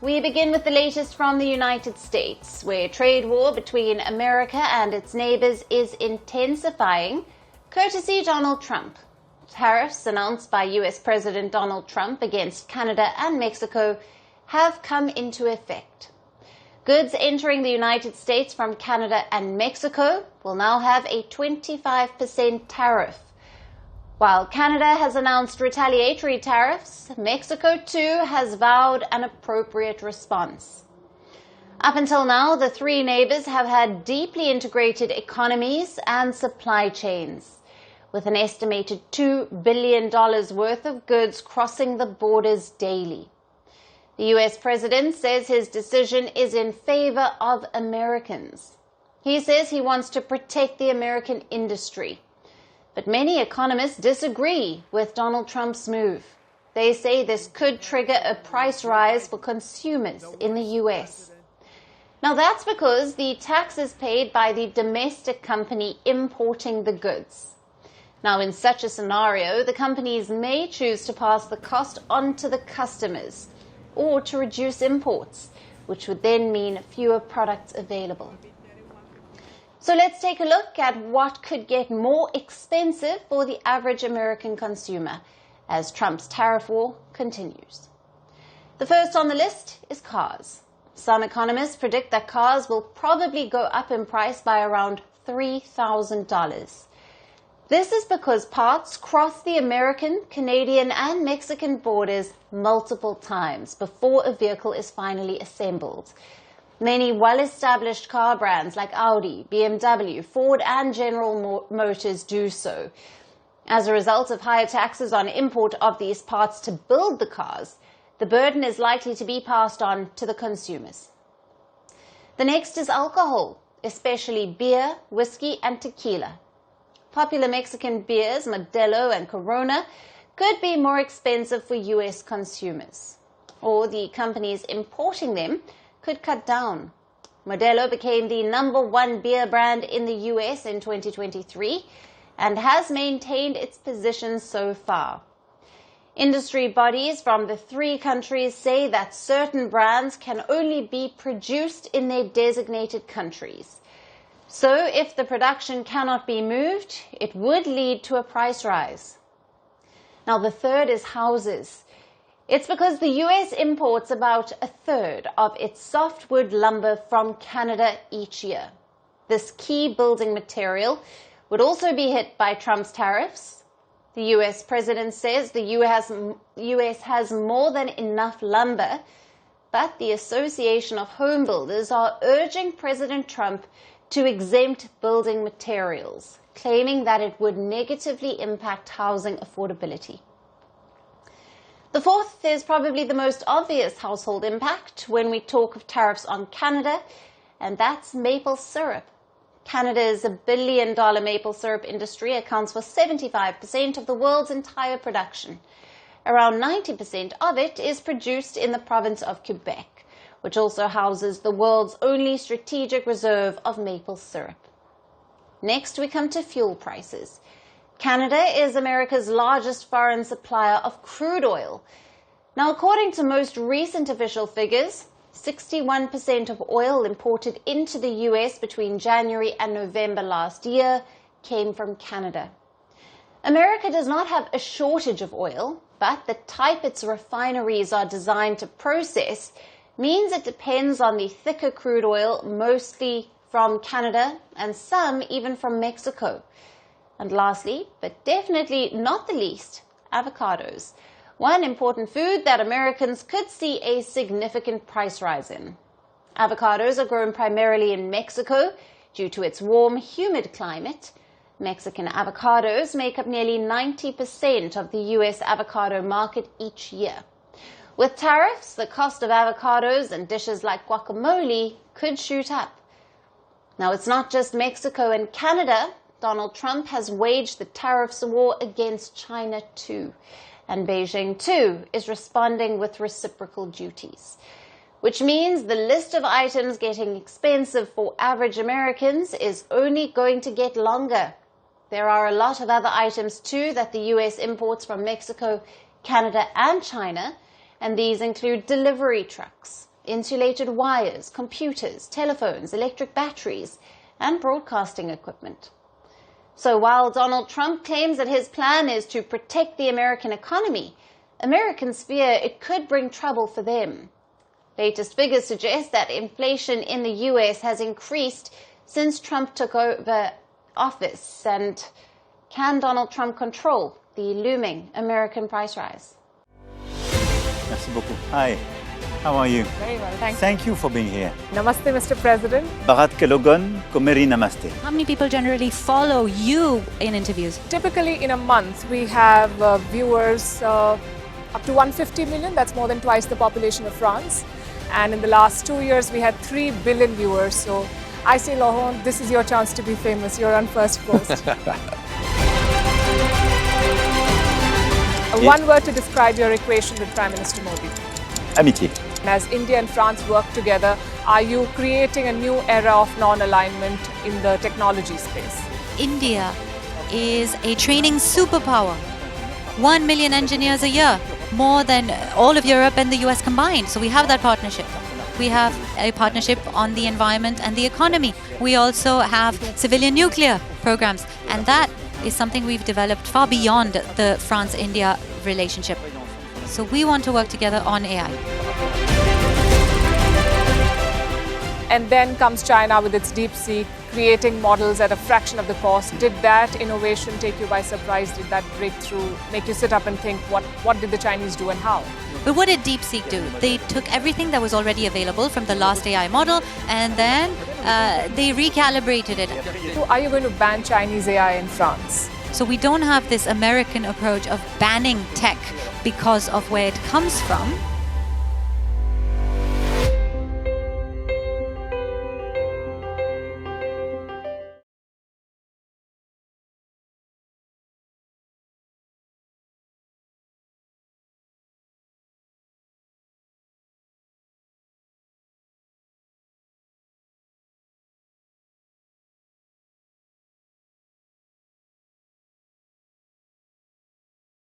We begin with the latest from the United States, where trade war between America and its neighbours is intensifying, courtesy Donald Trump. Tariffs announced by US President Donald Trump against Canada and Mexico have come into effect. Goods entering the United States from Canada and Mexico will now have a 25% tariff. While Canada has announced retaliatory tariffs, Mexico too has vowed an appropriate response. Up until now, the three neighbours have had deeply integrated economies and supply chains, with an estimated $2 billion worth of goods crossing the borders daily. The US president says his decision is in favour of Americans. He says he wants to protect the American industry. But many economists disagree with Donald Trump's move. They say this could trigger a price rise for consumers in the US. Now that's because the tax is paid by the domestic company importing the goods. Now in such a scenario, the companies may choose to pass the cost on to the customers or to reduce imports, which would then mean fewer products available. So let's take a look at what could get more expensive for the average American consumer as Trump's tariff war continues. The first on the list is cars. Some economists predict that cars will probably go up in price by around $3,000. This is because parts cross the American, Canadian and Mexican borders multiple times before a vehicle is finally assembled. Many well-established car brands like Audi, BMW, Ford and General Motors do so. As a result of higher taxes on import of these parts to build the cars, the burden is likely to be passed on to the consumers. The next is alcohol, especially beer, whiskey and tequila. Popular Mexican beers, Modelo and Corona, could be more expensive for US consumers, or the companies importing them could cut down. Modelo became the #1 beer brand in the US in 2023 and has maintained its position so far. Industry bodies from the three countries say that certain brands can only be produced in their designated countries. So if the production cannot be moved, it would lead to a price rise. Now the third is houses. It's because the US imports about a third of its softwood lumber from Canada each year. This key building material would also be hit by Trump's tariffs. The US president says the US has more than enough lumber, but the Association of Home Builders are urging President Trump to exempt building materials, claiming that it would negatively impact housing affordability. The fourth is probably the most obvious household impact when we talk of tariffs on Canada, and that's maple syrup. Canada's $1 billion maple syrup industry accounts for 75% of the world's entire production. Around 90% of it is produced in the province of Quebec, which also houses the world's only strategic reserve of maple syrup. Next, we come to fuel prices. Canada is America's largest foreign supplier of crude oil. Now, according to most recent official figures, 61% of oil imported into the US between January and November last year came from Canada. America does not have a shortage of oil, but the type its refineries are designed to process means it depends on the thicker crude oil, mostly from Canada and some even from Mexico. And lastly, but definitely not the least, avocados. One important food that Americans could see a significant price rise in. Avocados are grown primarily in Mexico due to its warm, humid climate. Mexican avocados make up nearly 90% of the US avocado market each year. With tariffs, the cost of avocados and dishes like guacamole could shoot up. Now, it's not just Mexico and Canada. Donald Trump has waged the tariffs war against China too. And Beijing too is responding with reciprocal duties, which means the list of items getting expensive for average Americans is only going to get longer. There are a lot of other items too that the US imports from Mexico, Canada and China, and these include delivery trucks, insulated wires, computers, telephones, electric batteries, and broadcasting equipment. So while Donald Trump claims that his plan is to protect the American economy, Americans fear it could bring trouble for them. Latest figures suggest that inflation in the US has increased since Trump took over office. And can Donald Trump control the looming American price rise? Merci beaucoup. Hi, how are you? Very well, thanks. Thank you for being here. Namaste, Mr. President. Bharat Kelogon, Komeri Namaste. How many people generally follow you in interviews? Typically in a month, we have viewers up to 150 million. That's more than twice the population of France. And in the last 2 years, we had 3 billion viewers. So I say, Laurent, this is your chance to be famous. You're on Firstpost. One word to describe your equation with Prime Minister Modi. Amitié. As India and France work together, are you creating a new era of non-alignment in the technology space? India is a training superpower. 1 million engineers a year, more than all of Europe and the US combined. So we have that partnership. We have a partnership on the environment and the economy. We also have civilian nuclear programs. And that is something we've developed far beyond the France-India relationship. So we want to work together on AI. And then comes China with its DeepSeek, creating models at a fraction of the cost. Did that innovation take you by surprise? Did that breakthrough make you sit up and think, what did the Chinese do and how? But what did DeepSeek do? They took everything that was already available from the last AI model and then they recalibrated it. So are you going to ban Chinese AI in France? So we don't have this American approach of banning tech because of where it comes from.